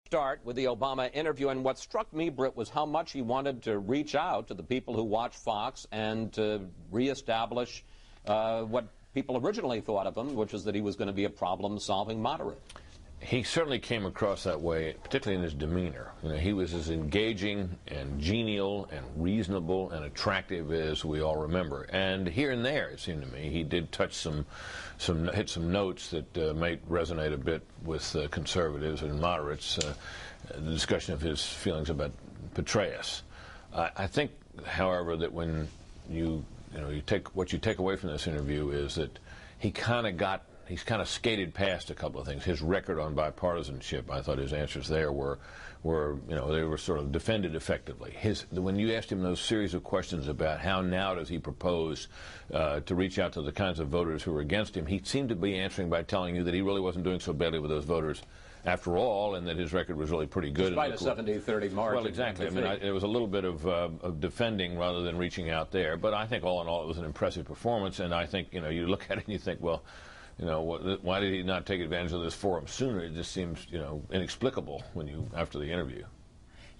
Start with the Obama interview, and what struck me, Britt, was how much he wanted to reach out to the people who watch Fox and to reestablish what people originally thought of him, which is that he was going to be a problem-solving moderate. He certainly came across that way, particularly in his demeanor. You know, he was as engaging and genial and reasonable and attractive as we all remember. And here and there, it seemed to me, he did touch hit some notes that might resonate a bit with conservatives and moderates. The discussion of his feelings about Petraeus. I think, however, that when you take away from this interview is that he's kind of skated past a couple of things. His record on bipartisanship, I thought his answers there were they were sort of defended effectively. When you asked him those series of questions about how now does he propose to reach out to the kinds of voters who are against him, he seemed to be answering by telling you that he really wasn't doing so badly with those voters after all, and that his record was really pretty good. Despite a 70-30 margin. Well, exactly. I mean, it was a little bit of defending rather than reaching out there. But I think all in all it was an impressive performance, and I think, you look at it and you think, well, why did he not take advantage of this forum sooner? It just seems, inexplicable after the interview.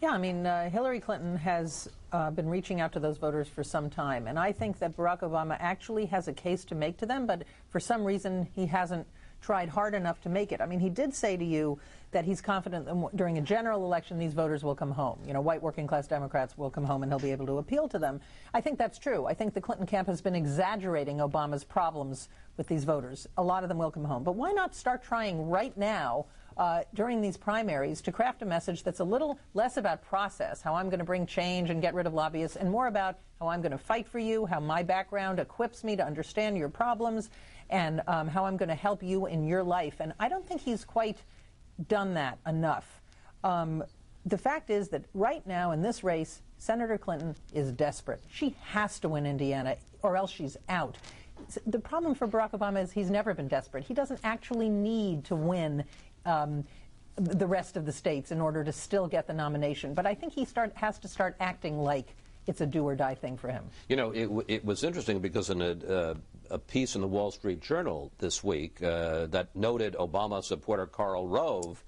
Yeah, I mean, Hillary Clinton has been reaching out to those voters for some time, and I think that Barack Obama actually has a case to make to them, but for some reason he hasn't tried hard enough to make it. I mean, he did say to you that he's confident that during a general election these voters will come home. White working-class Democrats will come home and he'll be able to appeal to them. I think that's true. I think the Clinton camp has been exaggerating Obama's problems with these voters. A lot of them will come home. But why not start trying right now during these primaries to craft a message that's a little less about process, how I'm going to bring change and get rid of lobbyists, and more about how I'm going to fight for you, how my background equips me to understand your problems, and how I'm going to help you in your life. And I don't think he's quite done that enough. The fact is that right now in this race, Senator Clinton is desperate. She has to win Indiana, or else she's out. The problem for Barack Obama is he's never been desperate. He doesn't actually need to win the rest of the states in order to still get the nomination. But I think he has to start acting like it's a do-or-die thing for him. It was interesting because in a piece in the Wall Street Journal this week that noted Obama supporter Karl Rove,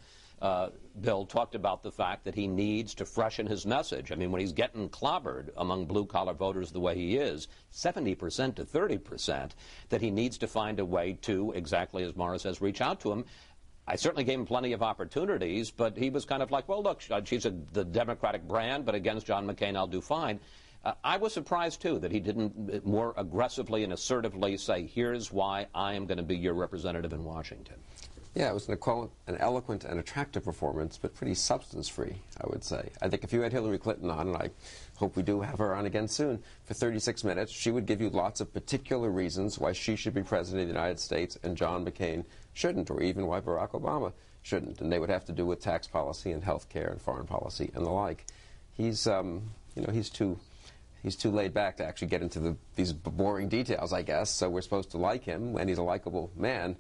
Bill, talked about the fact that he needs to freshen his message. I mean, when he's getting clobbered among blue-collar voters the way he is, 70% to 30%, that he needs to find a way to, exactly as Morris says, reach out to him. I certainly gave him plenty of opportunities, but he was kind of like, well, look, she's the Democratic brand, but against John McCain, I'll do fine. I was surprised, too, that he didn't more aggressively and assertively say, here's why I am going to be your representative in Washington. Yeah, it was an eloquent and attractive performance, but pretty substance-free, I would say. I think if you had Hillary Clinton on, and I hope we do have her on again soon, for 36 minutes, she would give you lots of particular reasons why she should be president of the United States and John McCain shouldn't, or even why Barack Obama shouldn't. And they would have to do with tax policy and health care and foreign policy and the like. He's too laid back to actually get into these boring details, I guess. So we're supposed to like him, and he's a likable man.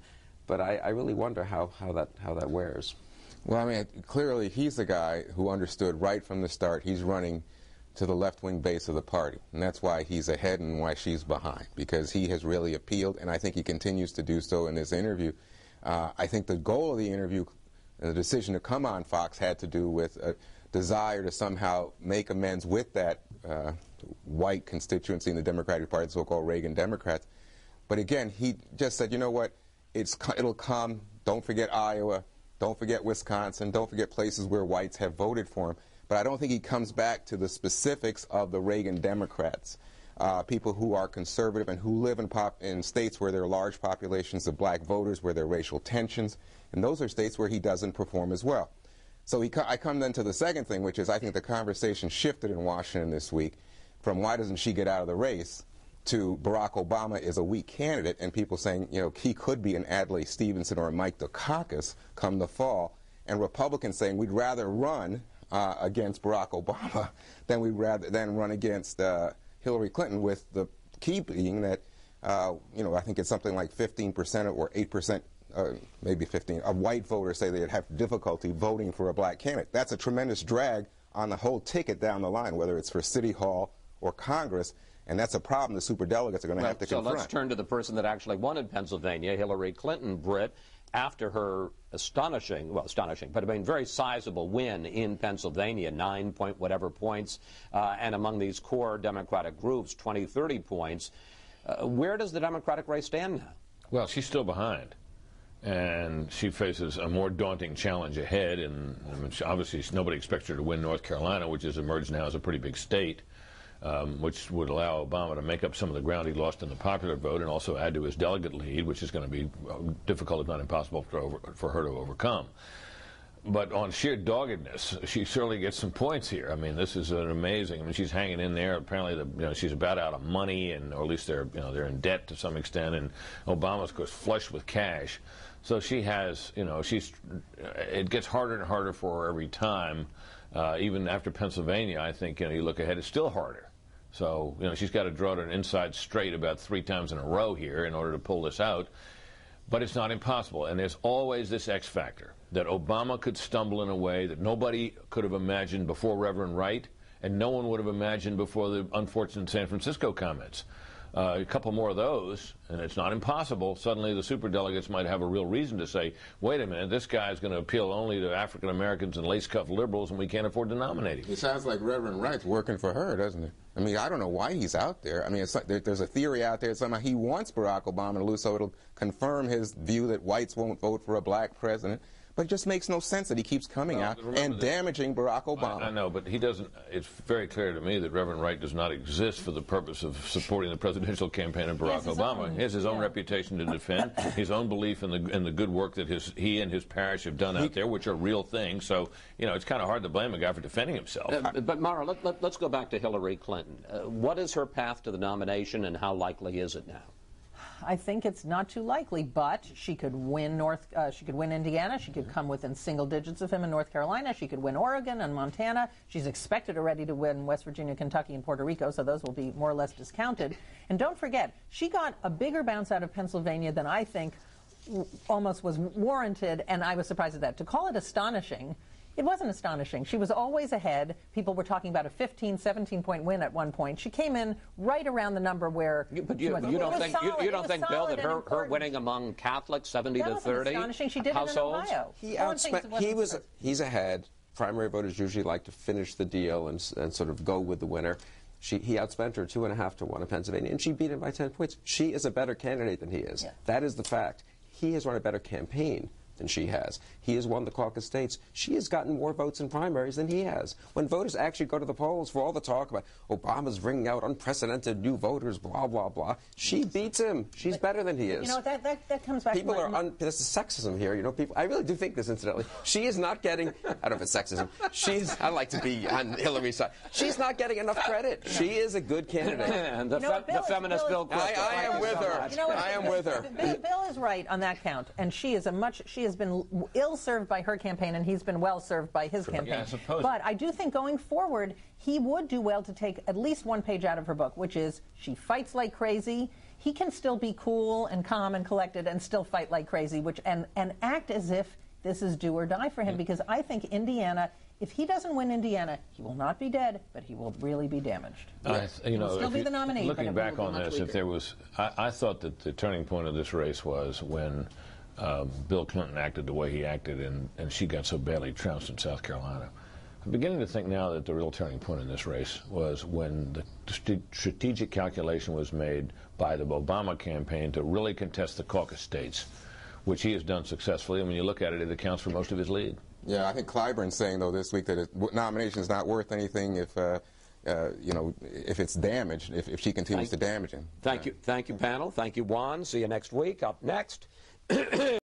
But I really wonder how that wears. Well, I mean, clearly he's the guy who understood right from the start he's running to the left-wing base of the party. And that's why he's ahead and why she's behind, because he has really appealed, and I think he continues to do so in this interview. I think the goal of the interview, the decision to come on Fox, had to do with a desire to somehow make amends with that white constituency in the Democratic Party, the so-called Reagan Democrats. But again, he just said, you know what, it'll come. Don't forget Iowa. Don't forget Wisconsin. Don't forget places where whites have voted for him. But I don't think he comes back to the specifics of the Reagan Democrats, people who are conservative and who live in states where there are large populations of black voters, where there are racial tensions. And those are states where he doesn't perform as well. So I come then to the second thing, which is I think the conversation shifted in Washington this week from why doesn't she get out of the race to Barack Obama is a weak candidate, and people saying, he could be an Adlai Stevenson or a Mike Dukakis come the fall, and Republicans saying we'd rather run against Barack Obama than run against Hillary Clinton, with the key being that, I think it's something like 15% or 8%, maybe 15, of white voters say they'd have difficulty voting for a black candidate. That's a tremendous drag on the whole ticket down the line, whether it's for City Hall or Congress. And that's a problem the superdelegates are going to have to confront. So let's turn to the person that actually won in Pennsylvania, Hillary Clinton, Britt, after her astonishing, but I mean very sizable win in Pennsylvania, 9 point whatever points, and among these core Democratic groups, 20, 30 points. Where does the Democratic race stand now? Well, she's still behind. And she faces a more daunting challenge ahead, and I mean, obviously nobody expects her to win North Carolina, which has emerged now as a pretty big state, which would allow Obama to make up some of the ground he lost in the popular vote and also add to his delegate lead, which is going to be difficult, if not impossible, for her to overcome. But on sheer doggedness, she certainly gets some points here. I mean, this is an amazing. I mean, she's hanging in there. Apparently, she's about out of money, or at least they're in debt to some extent. And Obama's, of course, flush with cash. So she has, it gets harder and harder for her every time. Even after Pennsylvania, I think, you look ahead, it's still harder. So, she's got to draw to an inside straight about 3 times in a row here in order to pull this out. But it's not impossible. And there's always this X factor, that Obama could stumble in a way that nobody could have imagined before Reverend Wright, and no one would have imagined before the unfortunate San Francisco comments. A couple more of those, and it's not impossible. Suddenly the superdelegates might have a real reason to say, wait a minute, this guy's going to appeal only to African Americans and lace-cuff liberals, and we can't afford to nominate him. It sounds like Reverend Wright's working for her, doesn't it? I mean, I don't know why he's out there. I mean, it's like there's a theory out there somehow he wants Barack Obama to lose so it'll confirm his view that whites won't vote for a black president. But it just makes no sense that he keeps coming out and damaging Barack Obama. I know, but he doesn't. It's very clear to me that Reverend Wright does not exist for the purpose of supporting the presidential campaign of Barack Obama. He has his own reputation to defend, his own belief in the good work that he and his parish have done out there, which are real things. So, it's kind of hard to blame a guy for defending himself. But, Mara, let's go back to Hillary Clinton. What is her path to the nomination, and how likely is it now? I think it's not too likely, but she could win she could win Indiana. She could come within single digits of him in North Carolina. She could win Oregon and Montana. She's expected already to win West Virginia, Kentucky, and Puerto Rico, so those will be more or less discounted. And don't forget, she got a bigger bounce out of Pennsylvania than I think almost was warranted, and I was surprised at that. To call it astonishing, it wasn't astonishing. She was always ahead. People were talking about a 15, 17-point win at one point. She came in right around the number where. But you don't think, Bill, that her winning among Catholics, 70 to 30 astonishing. She did households? It in Ohio. He's ahead. Primary voters usually like to finish the deal and sort of go with the winner. He outspent her 2.5 to 1 in Pennsylvania, and she beat him by 10 points. She is a better candidate than he is. Yeah. That is the fact. He has run a better campaign than she has. He has won the caucus states. She has gotten more votes in primaries than he has. When voters actually go to the polls, for all the talk about Obama's bringing out unprecedented new voters, blah, blah, blah, she beats him. She's better than he is. That comes back people to this is sexism here. People, I really do think this, incidentally. She is not getting, I don't know if it's sexism, I like to be on Hillary's side. She's not getting enough credit. She is a good candidate. And the feminist Bill Kristol. I am with her. I am with her. Bill is right on that count, and she has been ill-served by her campaign, and he's been well-served by his campaign. Yeah, I suppose. But I do think going forward, he would do well to take at least one page out of her book, which is she fights like crazy. He can still be cool and calm and collected and still fight like crazy, and act as if this is do or die for him, because I think Indiana, if he doesn't win Indiana, he will not be dead, but he will really be damaged. He will still be the nominee. Looking back on this, if there was, I thought that the turning point of this race was when Bill Clinton acted the way he acted, and she got so badly trounced in South Carolina. I'm beginning to think now that the real turning point in this race was when the strategic calculation was made by the Obama campaign to really contest the caucus states, which he has done successfully. And when you look at it, it accounts for most of his lead. Yeah, I think Clyburn's saying, though, this week that his nomination is not worth anything if it's damaged, if she continues to damage him. Thank you, panel. Thank you, Juan. See you next week. Up next.